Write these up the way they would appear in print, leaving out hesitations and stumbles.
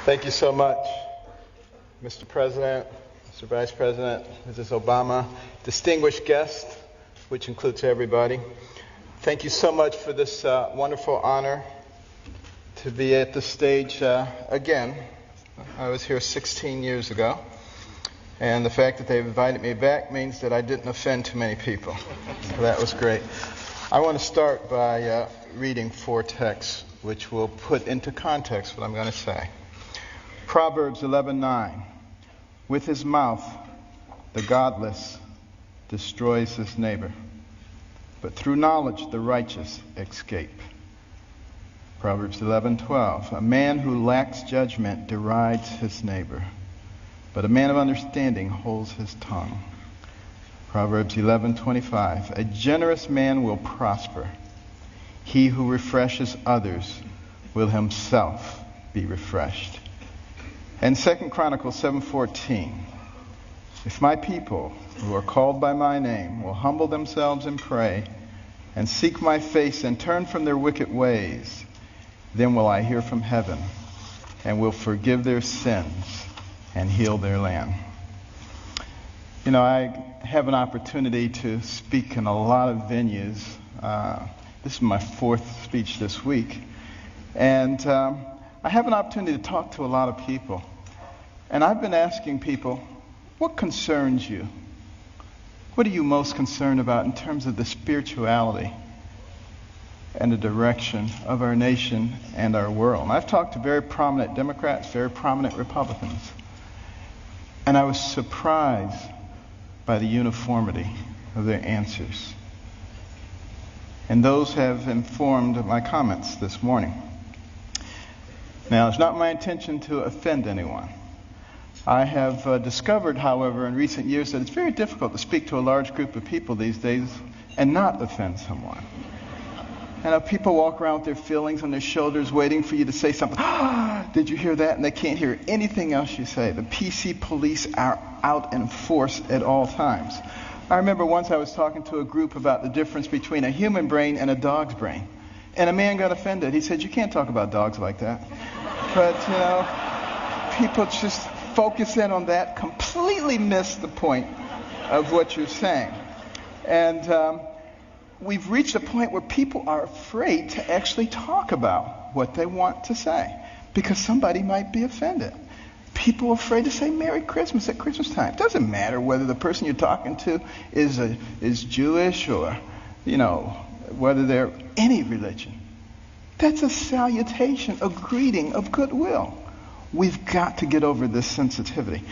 Thank you so much, Mr. President, Mr. Vice President, Mrs. Obama, distinguished guests, which includes everybody. Thank you so much for this wonderful honor to be at the stage again. I was here 16 years ago, and the fact that they've invited me back means that I didn't offend too many people. So that was great. I want to start by reading 4 texts which will put into context what I'm going to say. Proverbs 11:9. With his mouth, the godless destroys his neighbor, but through knowledge the righteous escape. Proverbs 11:12. A man who lacks judgment derides his neighbor, but a man of understanding holds his tongue. Proverbs 11:25. A generous man will prosper. He who refreshes others will himself be refreshed. And 2 Chronicles 7:14. If my people who are called by my name will humble themselves and pray and seek my face and turn from their wicked ways, then will I hear from heaven and will forgive their sins and heal their land. You know, I have an opportunity to speak in a lot of venues. This is my 4th speech this week. And I have an opportunity to talk to a lot of people. And I've been asking people, what concerns you? What are you most concerned about in terms of the spirituality and the direction of our nation and our world? And I've talked to very prominent Democrats, very prominent Republicans. And I was surprised by the uniformity of their answers. And those have informed my comments this morning. Now, it's not my intention to offend anyone. I have discovered, however, in recent years that it's very difficult to speak to a large group of people these days and not offend someone. And people walk around with their feelings on their shoulders waiting for you to say something. Did you hear that? And they can't hear anything else you say. The PC police are out in force at all times. I remember once I was talking to a group about the difference between a human brain and a dog's brain. And a man got offended. He said, you can't talk about dogs like that. But, you know, people just focus in on that, completely miss the point of what you're saying. And we've reached a point where people are afraid to actually talk about what they want to say because somebody might be offended. People are afraid to say Merry Christmas at Christmas time. It doesn't matter whether the person you're talking to is Jewish or, you know, whether they're any religion. That's a salutation, a greeting of goodwill. We've got to get over this sensitivity.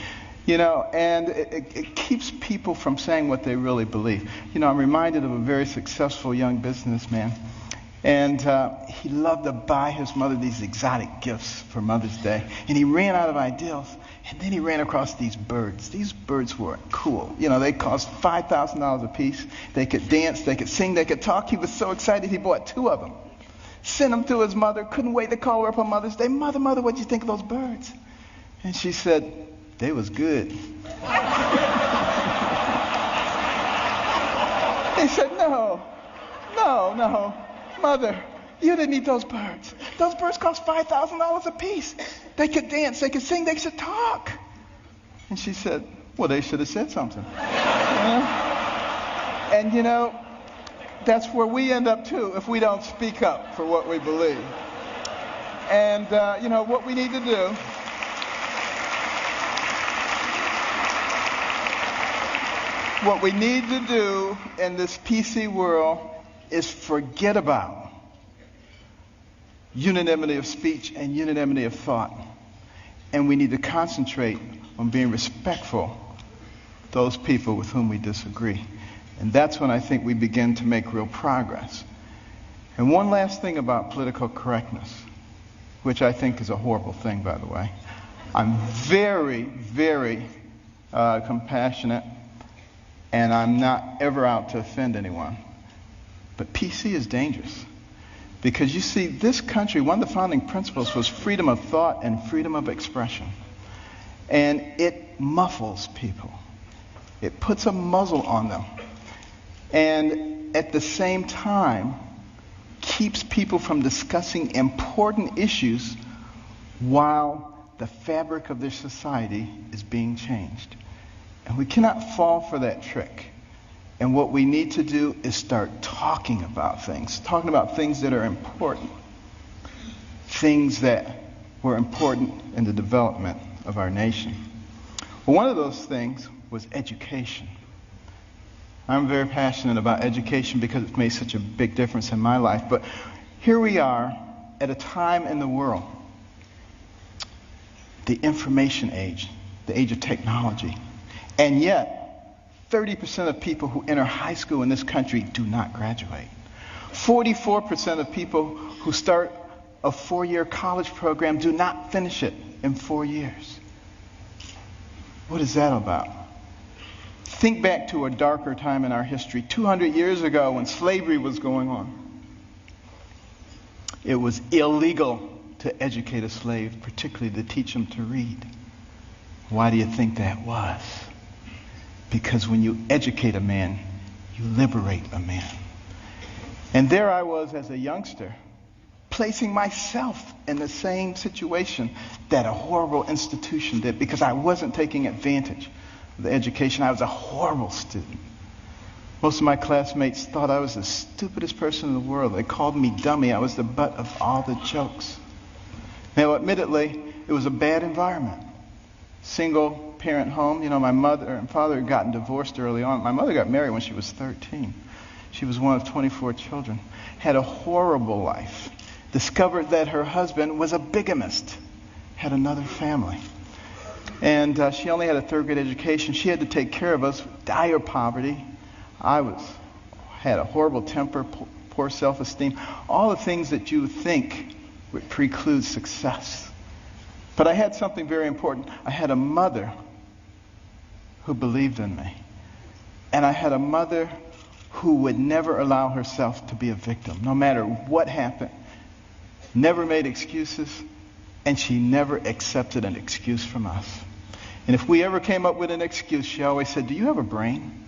You know, and it keeps people from saying what they really believe. You know, I'm reminded of a very successful young businessman. And he loved to buy his mother these exotic gifts for Mother's Day. And he ran out of ideas. And then he ran across these birds. These birds were cool. You know, they cost $5,000 a piece. They could dance, they could sing, they could talk. He was so excited he bought 2 of them. Sent them to his mother. Couldn't wait to call her up on Mother's Day. Mother, what'd you think of those birds? And she said, they was good. He said, no. Mother, you didn't need those birds. Those birds cost $5,000 a piece. They could dance, they could sing, they could talk. And she said, well, they should have said something. You know? And you know, that's where we end up too if we don't speak up for what we believe. And you know, what we need to do in this PC world is forget about unanimity of speech and unanimity of thought. And we need to concentrate on being respectful of those people with whom we disagree. And that's when I think we begin to make real progress. And one last thing about political correctness, which I think is a horrible thing, by the way. I'm very, very compassionate, and I'm not ever out to offend anyone. But PC is dangerous. Because you see, this country, one of the founding principles was freedom of thought and freedom of expression. And it muffles people. It puts a muzzle on them. And at the same time, keeps people from discussing important issues while the fabric of their society is being changed. And we cannot fall for that trick. And what we need to do is start talking about things that are important, things that were important in the development of our nation. Well, one of those things was education. I'm very passionate about education because it's made such a big difference in my life. But here we are at a time in the world, the information age, the age of technology. And yet, 30% of people who enter high school in this country do not graduate. 44% of people who start a 4-year college program do not finish it in 4 years. What is that about? Think back to a darker time in our history, 200 years ago when slavery was going on. It was illegal to educate a slave, particularly to teach him to read. Why do you think that was? Because when you educate a man, you liberate a man. And there I was as a youngster, placing myself in the same situation that a horrible institution did, because I wasn't taking advantage of the education. I was a horrible student. Most of my classmates thought I was the stupidest person in the world. They called me dummy. I was the butt of all the jokes. Now, admittedly, it was a bad environment. Single parent home. You know, my mother and father had gotten divorced early on. My mother got married when she was 13. She was one of 24 children. Had a horrible life. Discovered that her husband was a bigamist. Had another family. And she only had a third-grade education. She had to take care of us. Dire poverty. Had a horrible temper, poor self-esteem. All the things that you would think would preclude success. But I had something very important. I had a mother who believed in me. And I had a mother who would never allow herself to be a victim, no matter what happened. Never made excuses, and she never accepted an excuse from us. And if we ever came up with an excuse, she always said, "Do you have a brain?"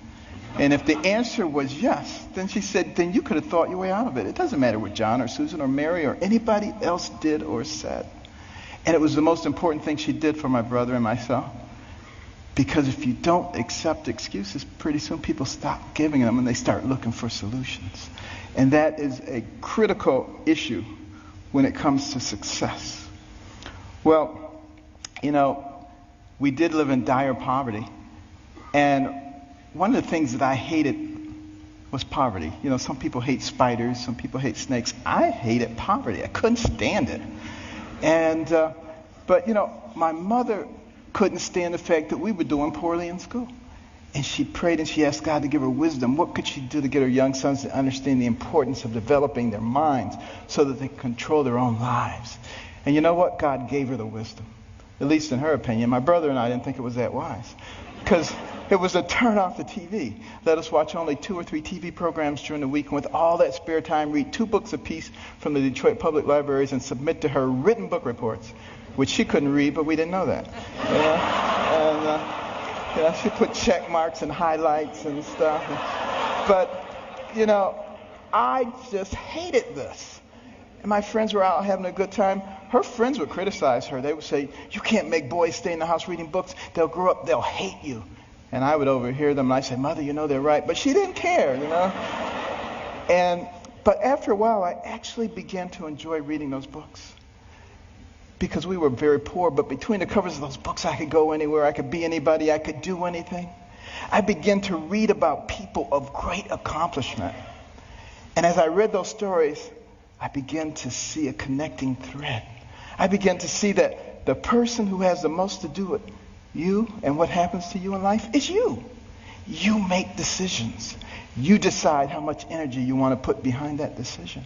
And if the answer was yes, then she said, then you could have thought your way out of it. It doesn't matter what John or Susan or Mary or anybody else did or said. And it was the most important thing she did for my brother and myself. Because if you don't accept excuses, pretty soon people stop giving them and they start looking for solutions. And that is a critical issue when it comes to success. Well, you know, we did live in dire poverty. And one of the things that I hated was poverty. You know, some people hate spiders, some people hate snakes. I hated poverty. I couldn't stand it. And, but you know, my mother couldn't stand the fact that we were doing poorly in school. And she prayed and she asked God to give her wisdom. What could she do to get her young sons to understand the importance of developing their minds so that they could control their own lives? And you know what? God gave her the wisdom. At least in her opinion. My brother and I didn't think it was that wise. Because it was to turn off the TV. Let us watch only 2 or 3 TV programs during the week, and with all that spare time, read 2 books apiece from the Detroit Public Libraries and submit to her written book reports, which she couldn't read, but we didn't know that. You know? And you know, she put check marks and highlights and stuff. But, you know, I just hated this. And my friends were out having a good time. Her friends would criticize her. They would say, "You can't make boys stay in the house reading books. They'll grow up, they'll hate you." And I would overhear them, and I'd say, "Mother, you know they're right." But she didn't care, you know. But after a while, I actually began to enjoy reading those books. Because we were very poor, but between the covers of those books, I could go anywhere, I could be anybody, I could do anything. I began to read about people of great accomplishment. And as I read those stories, I began to see a connecting thread. I began to see that the person who has the most to do with you and what happens to you in life is you. You make decisions. You decide how much energy you want to put behind that decision.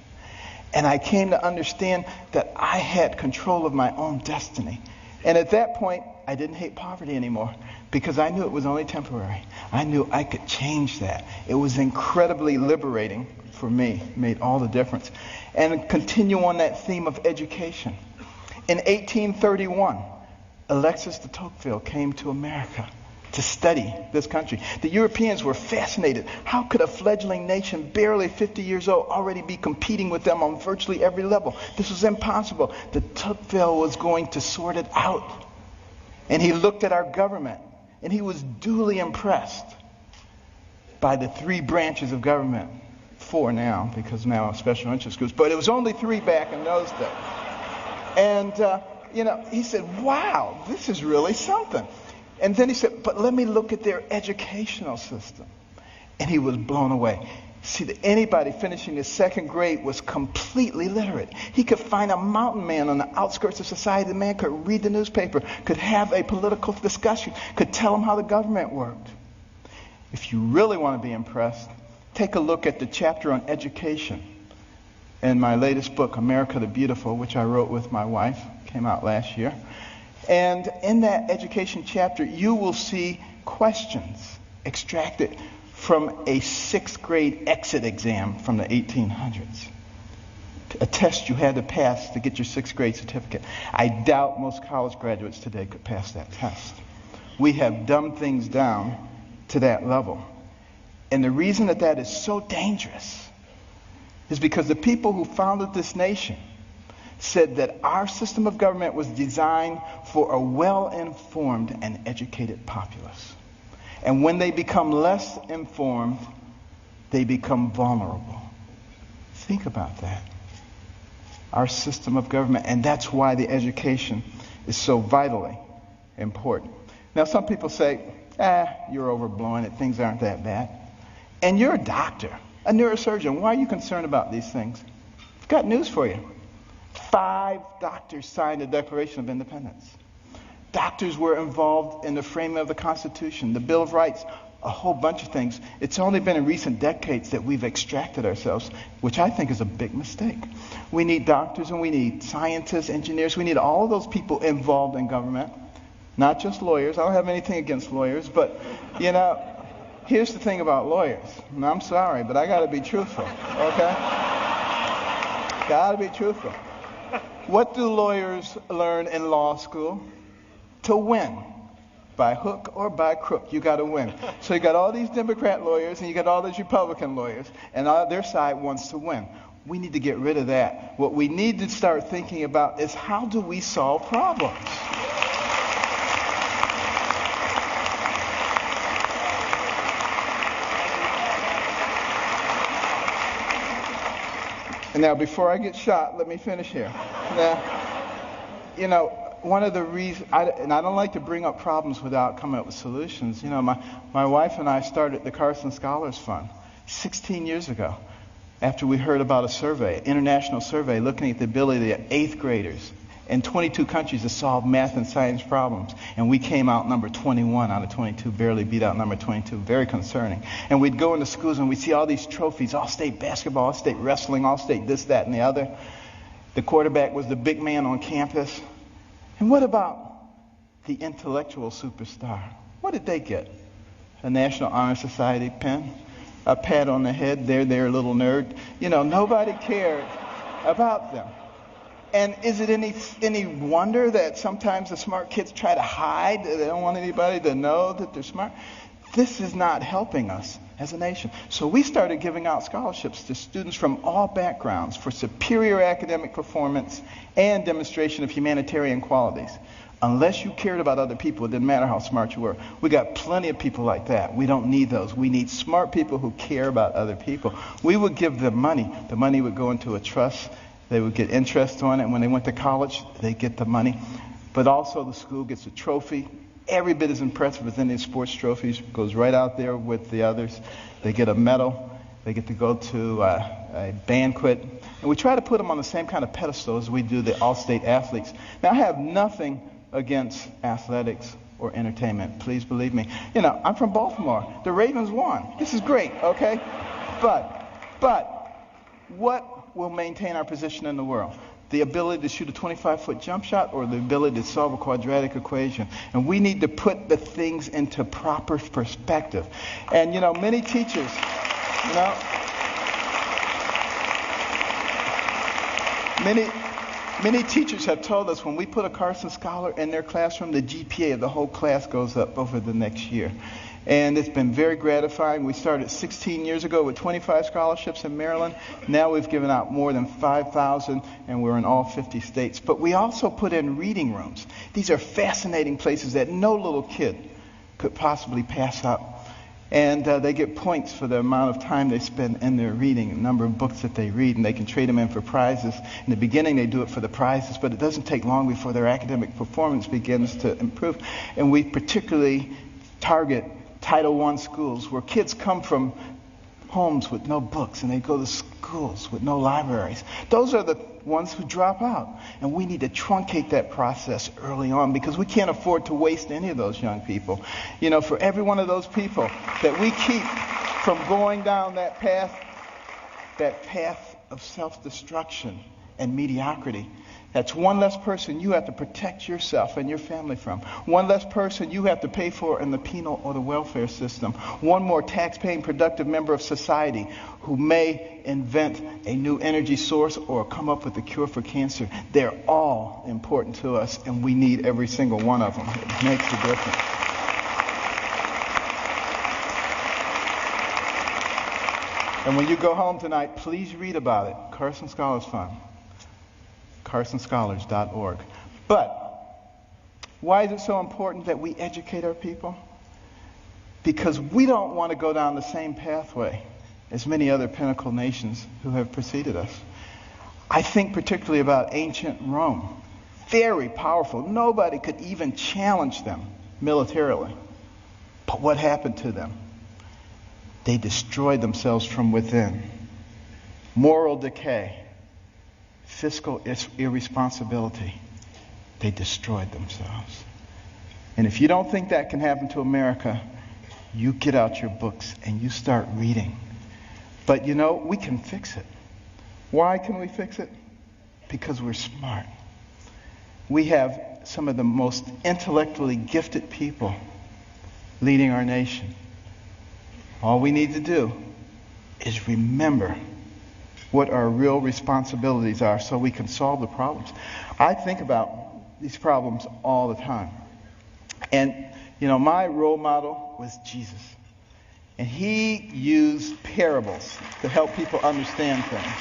And I came to understand that I had control of my own destiny. And at that point, I didn't hate poverty anymore because I knew it was only temporary. I knew I could change that. It was incredibly liberating for me. It made all the difference. And continue on that theme of education. In 1831, Alexis de Tocqueville came to America to study this country. The Europeans were fascinated. How could a fledgling nation, barely 50 years old, already be competing with them on virtually every level? This was impossible. De Tocqueville was going to sort it out. And he looked at our government, and he was duly impressed by the 3 branches of government. 4 now, because now special interest groups, but it was only 3 back in those days. And, he said, wow, this is really something. And then he said, but let me look at their educational system. And he was blown away. See, that anybody finishing the 2nd grade was completely literate. He could find a mountain man on the outskirts of society. The man could read the newspaper, could have a political discussion, could tell him how the government worked. If you really want to be impressed, take a look at the chapter on education in my latest book, America the Beautiful, which I wrote with my wife. Came out last year. And in that education chapter, you will see questions extracted from a 6th grade exit exam from the 1800s. A test you had to pass to get your 6th grade certificate. I doubt most college graduates today could pass that test. We have dumbed things down to that level. And the reason that is so dangerous is because the people who founded this nation said that our system of government was designed for a well-informed and educated populace. And when they become less informed, they become vulnerable. Think about that. Our system of government, and that's why the education is so vitally important. Now, some people say, you're overblowing it, things aren't that bad. And you're a doctor, a neurosurgeon. Why are you concerned about these things? I've got news for you. 5 doctors signed the Declaration of Independence. Doctors were involved in the framing of the Constitution, the Bill of Rights, a whole bunch of things. It's only been in recent decades that we've extracted ourselves, which I think is a big mistake. We need doctors and we need scientists, engineers. We need all of those people involved in government, not just lawyers. I don't have anything against lawyers, but, here's the thing about lawyers. And I'm sorry, but I got to be truthful, okay? Got to be truthful. What do lawyers learn in law school? To win. By hook or by crook, you got to win. So you got all these Democrat lawyers and you got all these Republican lawyers, and their side wants to win. We need to get rid of that. What we need to start thinking about is how do we solve problems? And now, before I get shot, let me finish here. Now, one of the reasons, and I don't like to bring up problems without coming up with solutions. My wife and I started the Carson Scholars Fund 16 years ago after we heard about a survey, an international survey, looking at the ability of 8th graders in 22 countries to solve math and science problems. And we came out number 21 out of 22, barely beat out number 22, very concerning. And we'd go into schools and we'd see all these trophies, all-state basketball, all-state wrestling, all-state this, that, and the other. The quarterback was the big man on campus. And what about the intellectual superstar? What did they get? A National Honor Society pin? A pat on the head, there, little nerd. Nobody cared about them. And is it any wonder that sometimes the smart kids try to hide? They don't want anybody to know that they're smart. This is not helping us as a nation. So we started giving out scholarships to students from all backgrounds for superior academic performance and demonstration of humanitarian qualities. Unless you cared about other people, it didn't matter how smart you were. We got plenty of people like that. We don't need those. We need smart people who care about other people. We would give them money. The money would go into a trust. They would get interest on it. When they went to college, they get the money. But also the school gets a trophy. Every bit as impressive as any sports trophies. Goes right out there with the others. They get a medal. They get to go to a banquet. And we try to put them on the same kind of pedestal as we do the all-state athletes. Now, I have nothing against athletics or entertainment. Please believe me. I'm from Baltimore. The Ravens won. This is great, okay? But what will maintain our position in the world? The ability to shoot a 25-foot jump shot or the ability to solve a quadratic equation? And we need to put the things into proper perspective. And, many teachers, Many teachers have told us when we put a Carson scholar in their classroom, the GPA of the whole class goes up over the next year. And it's been very gratifying. We started 16 years ago with 25 scholarships in Maryland. Now we've given out more than 5,000, and we're in all 50 states. But we also put in reading rooms. These are fascinating places that no little kid could possibly pass up. And they get points for the amount of time they spend in their reading, the number of books that they read, and they can trade them in for prizes. In the beginning, they do it for the prizes, but it doesn't take long before their academic performance begins to improve. And we particularly target Title I schools where kids come from homes with no books and they go to schools with no libraries. Those are the ones who drop out. And we need to truncate that process early on because we can't afford to waste any of those young people. You know, for every one of those people that we keep from going down that path of self-destruction and mediocrity, that's one less person you have to protect yourself and your family from. One less person you have to pay for in the penal or the welfare system. One more tax-paying, productive member of society who may invent a new energy source or come up with a cure for cancer. They're all important to us, and we need every single one of them. It makes a difference. And when you go home tonight, please read about it. Carson Scholars Fund. CarsonScholars.org. But why is it so important that we educate our people? Because we don't want to go down the same pathway as many other pinnacle nations who have preceded us. I think particularly about ancient Rome. Very powerful. Nobody could even challenge them militarily. But what happened to them? They destroyed themselves from within. Moral decay. Fiscal irresponsibility. They destroyed themselves. And if you don't think that can happen to America, you get out your books and you start reading. But you know, we can fix it. Why can we fix it? Because we're smart. We have some of the most intellectually gifted people leading our nation. All we need to do is remember what our real responsibilities are so we can solve the problems. I think about these problems all the time. And, you know, my role model was Jesus. And he used parables to help people understand things.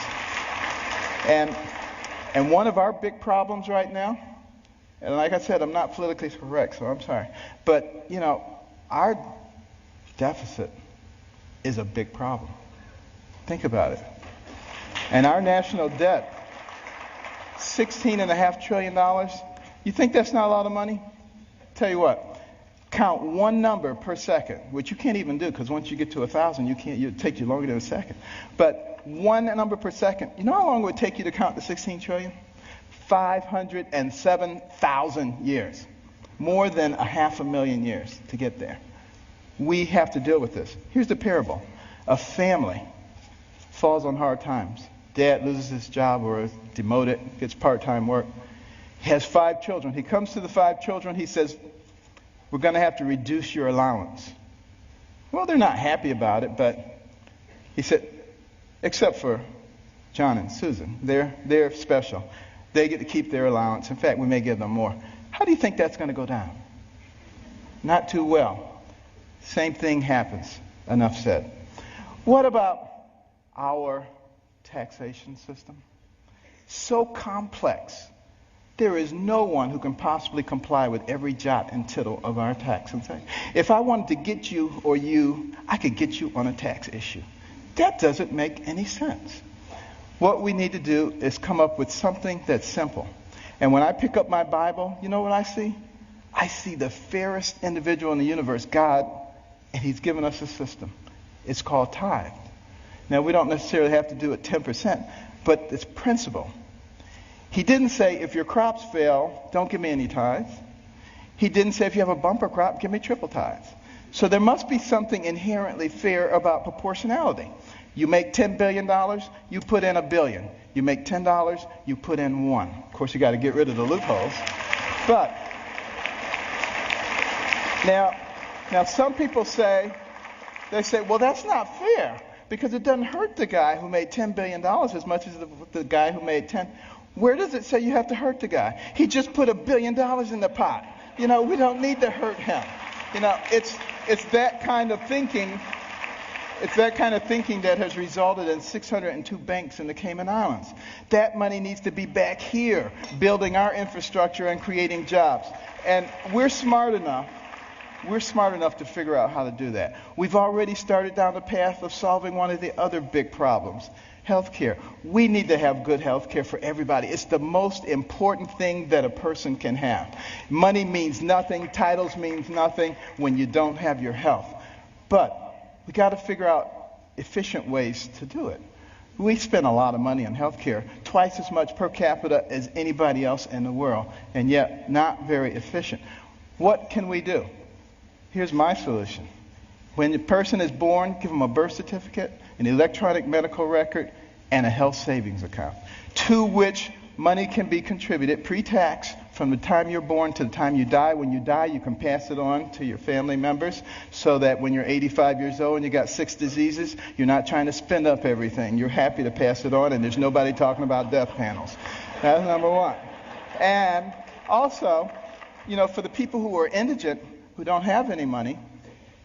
And one of our big problems right now, and like I said, I'm not politically correct, so I'm sorry. But, you know, our deficit is a big problem. Think about it. And our national debt, $16.5 trillion. You think that's not a lot of money? Tell you what, count one number per second, which you can't even do because once you get to 1,000, it takes you longer than a second. But one number per second. You know how long it would take you to count the 16 trillion? 507,000 years. More than 500,000 years to get there. We have to deal with this. Here's the parable. A family falls on hard times. Dad loses his job or is demoted, gets part-time work. He has 5 children. He comes to the 5 children. He says, we're going to have to reduce your allowance. Well, they're not happy about it, but he said, except for John and Susan. They're special. They get to keep their allowance. In fact, we may give them more. How do you think that's going to go down? Not too well. Same thing happens. Enough said. What about our taxation system? So complex. There is no one who can possibly comply with every jot and tittle of our tax. If I wanted to get you or you, I could get you on a tax issue. That doesn't make any sense. What we need to do is come up with something that's simple. And when I pick up my Bible, you know what I see? I see the fairest individual in the universe, God, and he's given us a system. It's called tithe. Now, we don't necessarily have to do it 10%, but it's principle. He didn't say, if your crops fail, don't give me any tithes. He didn't say, if you have a bumper crop, give me triple tithes. So there must be something inherently fair about proportionality. You make $10 billion, you put in $1 billion. You make $10, you put in $1. Of course, you got to get rid of the loopholes. But now some people say, well, that's not fair because it doesn't hurt the guy who made $10 billion as much as the guy who made 10. Where does it say you have to hurt the guy? He just put $1 billion in the pot. We don't need to hurt him. It's that kind of thinking. It's that kind of thinking that has resulted in 602 banks in the Cayman Islands. That money needs to be back here, building our infrastructure and creating jobs. And we're smart enough to figure out how to do that. We've already started down the path of solving one of the other big problems, healthcare. We need to have good healthcare for everybody. It's the most important thing that a person can have. Money means nothing, titles means nothing when you don't have your health. But we got to figure out efficient ways to do it. We spend a lot of money on healthcare, twice as much per capita as anybody else in the world, and yet not very efficient. What can we do? Here's my solution. When a person is born, give them a birth certificate, an electronic medical record, and a health savings account, to which money can be contributed pre-tax from the time you're born to the time you die. When you die, you can pass it on to your family members so that when you're 85 years old and you got 6 diseases, you're not trying to spend up everything. You're happy to pass it on, and there's nobody talking about death panels. That's number one. And also, for the people who are indigent, who don't have any money,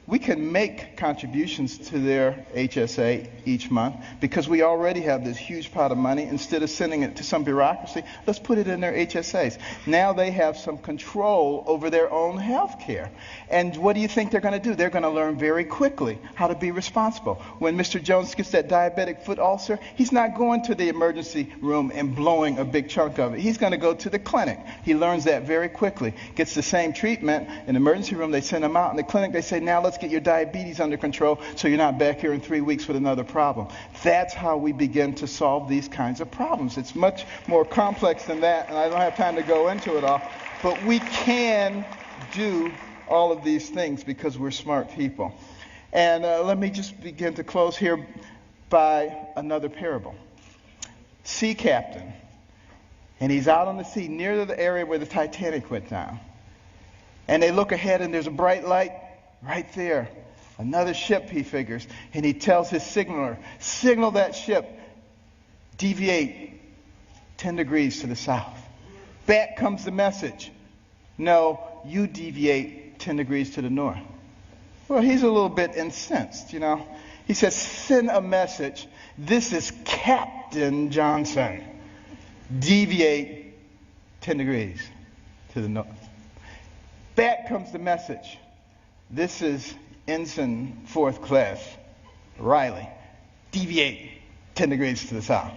we can make contributions to their HSA each month because we already have this huge pot of money. Instead of sending it to some bureaucracy, let's put it in their HSAs. Now they have some control over their own health care. And what do you think they're going to do? They're going to learn very quickly how to be responsible. When Mr. Jones gets that diabetic foot ulcer, he's not going to the emergency room and blowing a big chunk of it. He's going to go to the clinic. He learns that very quickly. Gets the same treatment. In the emergency room, they send him out. In the clinic, they say, now let's get your diabetes under control so you're not back here in 3 weeks with another problem. That's how we begin to solve these kinds of problems. It's much more complex than that, and I don't have time to go into it all. But we can do all of these things because we're smart people. And let me just begin to close here by another parable. Sea captain. And he's out on the sea near the area where the Titanic went down. And they look ahead and there's a bright light right there. Another ship, he figures. And he tells his signaler, signal that ship, deviate 10 degrees to the south. Back comes the message. No, you deviate 10 degrees to the north. Well, he's a little bit incensed, He says, send a message. This is Captain Johnson. Deviate 10 degrees to the north. Back comes the message. This is Ensign 4th Class Riley. Deviate 10 degrees to the south.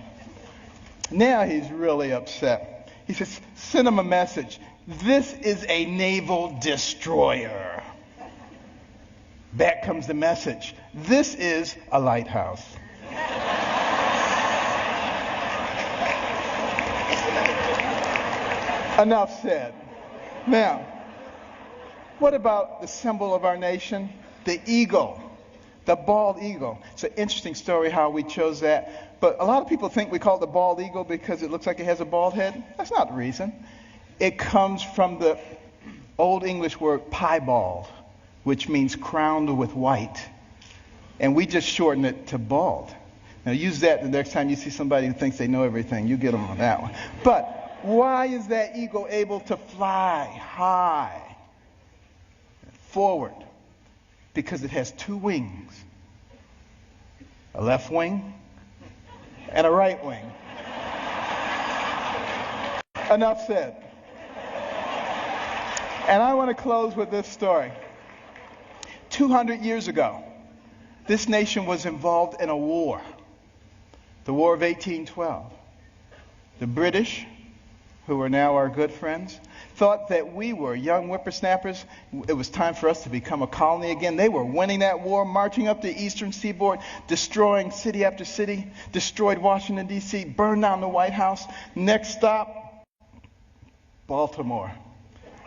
Now he's really upset. He says, send him a message. This is a naval destroyer. Back comes the message. This is a lighthouse. Enough said. Now, what about the symbol of our nation? The eagle. The bald eagle. It's an interesting story how we chose that. But a lot of people think we call it the bald eagle because it looks like it has a bald head. That's not the reason. It comes from the Old English word piebald, which means crowned with white. And we just shorten it to bald. Now use that the next time you see somebody who thinks they know everything. You get them on that one. But why is that eagle able to fly high, forward? Because it has 2 wings. A left wing and a right wing. Enough said. And I want to close with this story. 200 years ago, this nation was involved in a war. The War of 1812. The British, who are now our good friends, thought that we were young whippersnappers. It was time for us to become a colony again. They were winning that war, marching up the eastern seaboard, destroying city after city, destroyed Washington, D.C., burned down the White House. Next stop, Baltimore.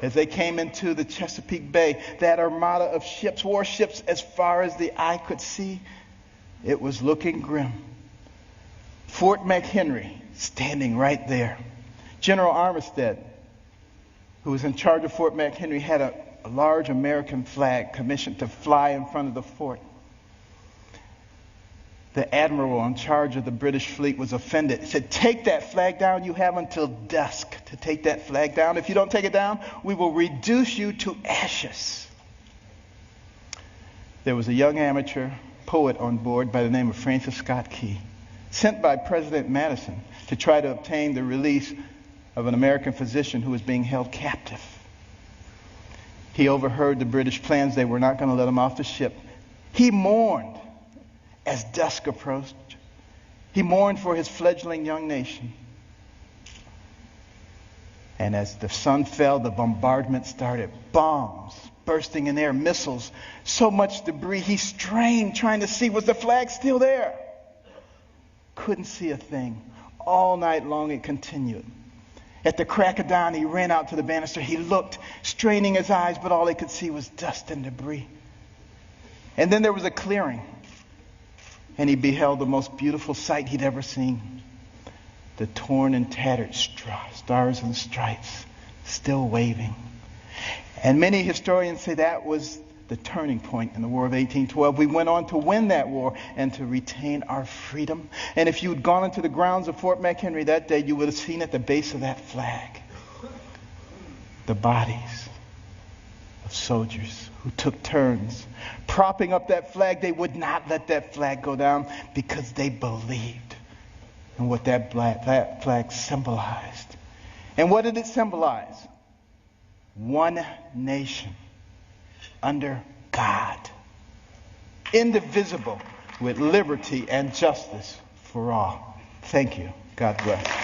As they came into the Chesapeake Bay, that armada of ships, warships, as far as the eye could see, it was looking grim. Fort McHenry standing right there. General Armistead, who was in charge of Fort McHenry, had a large American flag commissioned to fly in front of the fort. the admiral in charge of the British fleet was offended. He said, take that flag down. You have until dusk to take that flag down. If you don't take it down, we will reduce you to ashes. There was a young amateur poet on board by the name of Francis Scott Key, sent by President Madison to try to obtain the release of an American physician who was being held captive. He overheard the British plans. They were not going to let him off the ship. He mourned as dusk approached. He mourned for his fledgling young nation. And as the sun fell, the bombardment started. Bombs bursting in air, missiles, so much debris. He strained trying to see, was the flag still there? Couldn't see a thing. All night long it continued. At the crack of dawn, he ran out to the banister. He looked, straining his eyes, but all he could see was dust and debris. And then there was a clearing, and he beheld the most beautiful sight he'd ever seen. The torn and tattered stars and stripes still waving. And many historians say that was the turning point in the War of 1812. We went on to win that war and to retain our freedom. And if you had gone into the grounds of Fort McHenry that day, you would have seen at the base of that flag the bodies of soldiers who took turns propping up that flag. They would not let that flag go down because they believed in what that flag symbolized. And what did it symbolize? One nation under God, indivisible, with liberty and justice for all. Thank you. God bless.